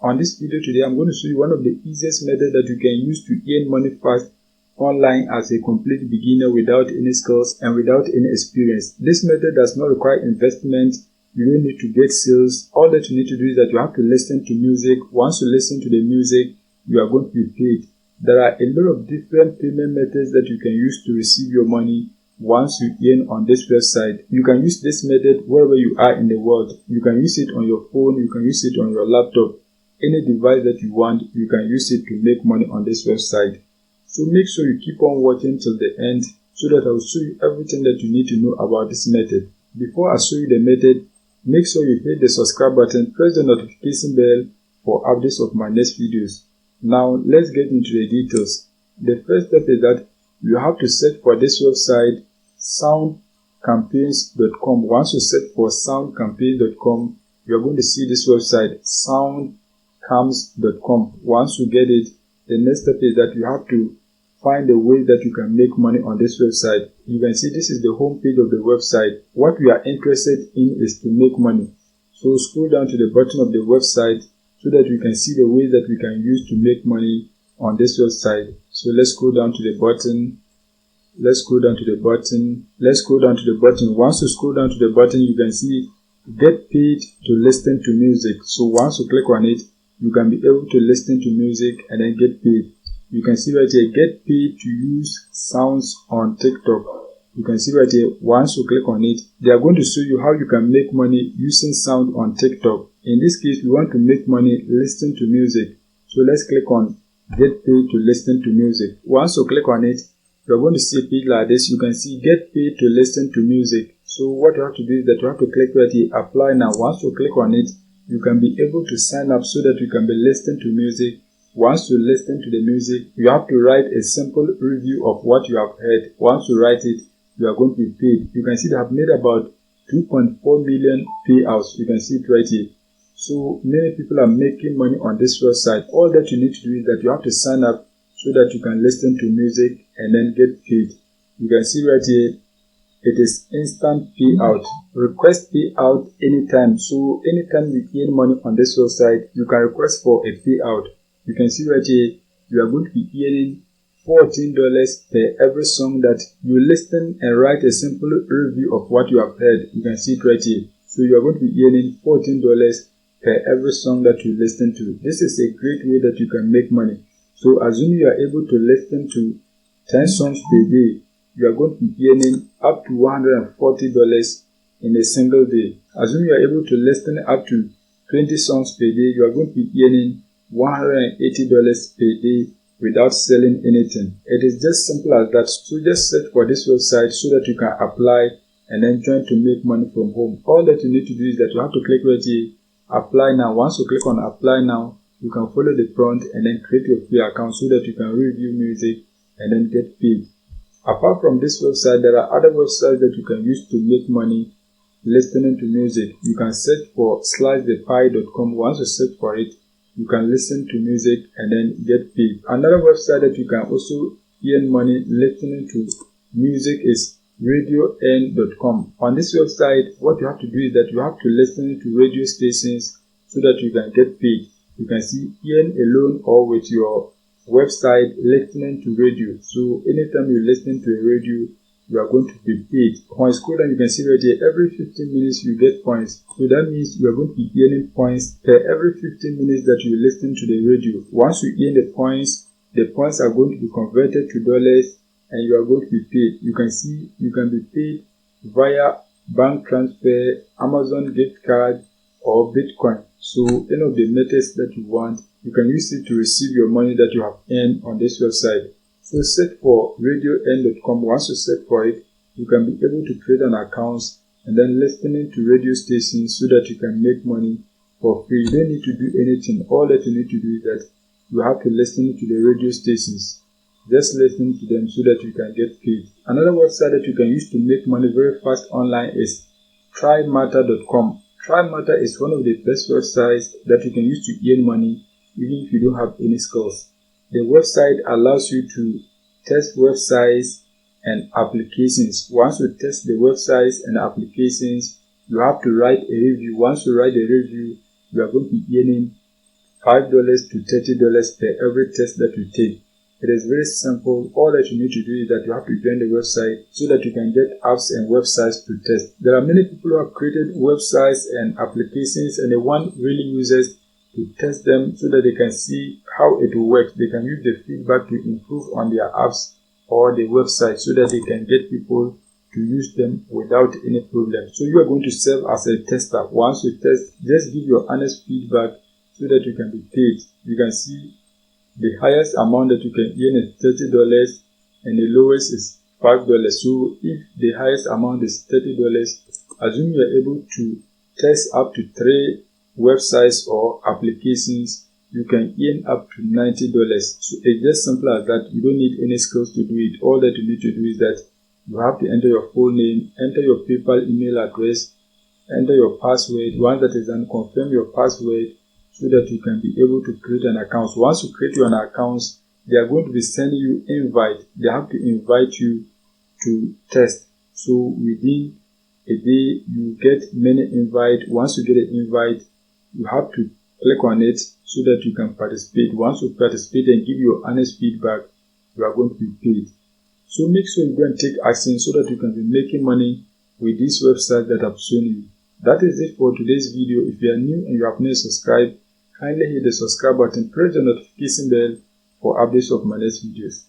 On this video today, I'm going to show you one of the easiest methods that you can use to earn money fast online as a complete beginner without any skills and without any experience. This method does not require investment. You don't need to get sales. All that you need to do is that you have to listen to music. Once you listen to the music, you are going to be paid. There are a lot of different payment methods that you can use to receive your money once you earn on this website. You can use this method wherever you are in the world. You can use it on your phone, you can use it on your laptop. Any device that you want, you can use it to make money on this website. So make sure you keep on watching till the end so that I will show you everything that you need to know about this method. Before I show you the method, make sure you hit the subscribe button, press the notification bell for updates of my next videos. Now let's get into the details. The first step is that you have to search for this website, soundcampaigns.com. Once you search for soundcampaigns.com, you're going to see this website, soundcams.com. Once you get it, the next step is that you have to find a way that you can make money on this website. You can see this is the home page of the website. What we are interested in is to make money. So scroll down to the bottom of the website so that we can see the ways that we can use to make money on this website. So let's scroll down to the button. Let's scroll down to the button. Once you scroll down to the button, you can see get paid to listen to music. So once you click on it, you can be able to listen to music and then get paid. You can see right here, get paid to use sounds on TikTok. You can see right here, once you click on it, they are going to show you how you can make money using sound on TikTok. In this case, we want to make money listening to music. So let's click on get paid to listen to music. Once you click on it, you're going to see a page like this. You can see get paid to listen to music. So what you have to do is that you have to click right here, apply now. Once you click on it, you can be able to sign up so that you can be listening to music. Once you listen to the music, you have to write a simple review of what you have heard. Once you write it, you are going to be paid. You can see they have made about 2.4 million payouts. You can see it right here. So many people are making money on this website. All that you need to do is that you have to sign up so that you can listen to music and then get paid. You can see right here, it is instant payout. Request payout anytime. So anytime you earn money on this website, you can request for a payout. You can see right here, you are going to be earning $14 per every song that you listen and write a simple review of what you have heard. You can see it right here. So you are going to be earning $14 per every song that you listen to. This is a great way that you can make money. So assuming you are able to listen to 10 songs per day, you are going to be earning up to $140 in a single day. Assuming you are able to listen up to 20 songs per day, you are going to be earning $180 per day without selling anything. It is just simple as that. So just search for this website so that you can apply and then join to make money from home. All that you need to do is that you have to click right here, apply now. Once you click on apply now, you can follow the prompt and then create your free account so that you can review music and then get paid. Apart from this website, there are other websites that you can use to make money listening to music. You can search for slashthepie.com. Once you search for it, you can listen to music and then get paid. Another website that you can also earn money listening to music is radioearn.com. On this website, what you have to do is that you have to listen to radio stations so that you can get paid. You can see earn alone or with your website listening to radio. So anytime you listen to a radio, you are going to be paid. When you scroll down, you can see right here, every 15 minutes you get points. So that means you are going to be earning points per every 15 minutes that you listen to the radio. Once you earn the points are going to be converted to dollars and you are going to be paid. You can see you can be paid via bank transfer, Amazon gift card, or Bitcoin. So any of the methods that you want, you can use it to receive your money that you have earned on this website. So search for radioearn.com. Once you search for it, you can be able to create an account and then listening to radio stations so that you can make money for free. You don't need to do anything. All that you need to do is that you have to listen to the radio stations. Just listen to them so that you can get paid. Another website that you can use to make money very fast online is trymatter.com. Trymatter is one of the best websites that you can use to earn money even if you don't have any skills. The website allows you to test websites and applications. Once you test the websites and applications, you have to write a review. Once you write a review, you are going to be earning $5 to $30 per every test that you take. It is very simple. All that you need to do is that you have to join the website so that you can get apps and websites to test. There are many people who have created websites and applications and they want really users to test them so that they can see how it will work. They can use the feedback to improve on their apps or the website so that they can get people to use them without any problem. So you are going to serve as a tester. Once you test, just give your honest feedback so that you can be paid. You can see the highest amount that you can earn is $30 and the lowest is $5. So if the highest amount is $30, assume you are able to test up to 3 websites or applications, you can earn up to $90. So it's just simple as that. You don't need any skills to do it. All that you need to do is that you have to enter your full name, enter your PayPal email address, enter your password. Once that is done, confirm your password so that you can be able to create an account. So once you create your account, they are going to be sending you invite. They have to invite you to test. So within a day, you get many invite. Once you get an invite, you have to click on it so that you can participate. Once you participate and give your honest feedback, you are going to be paid. So make sure you go and take action so that you can be making money with this website that I've shown you. That is it for today's video. If you are new and you have not subscribed, kindly hit the subscribe button, press the notification bell for updates of my next videos.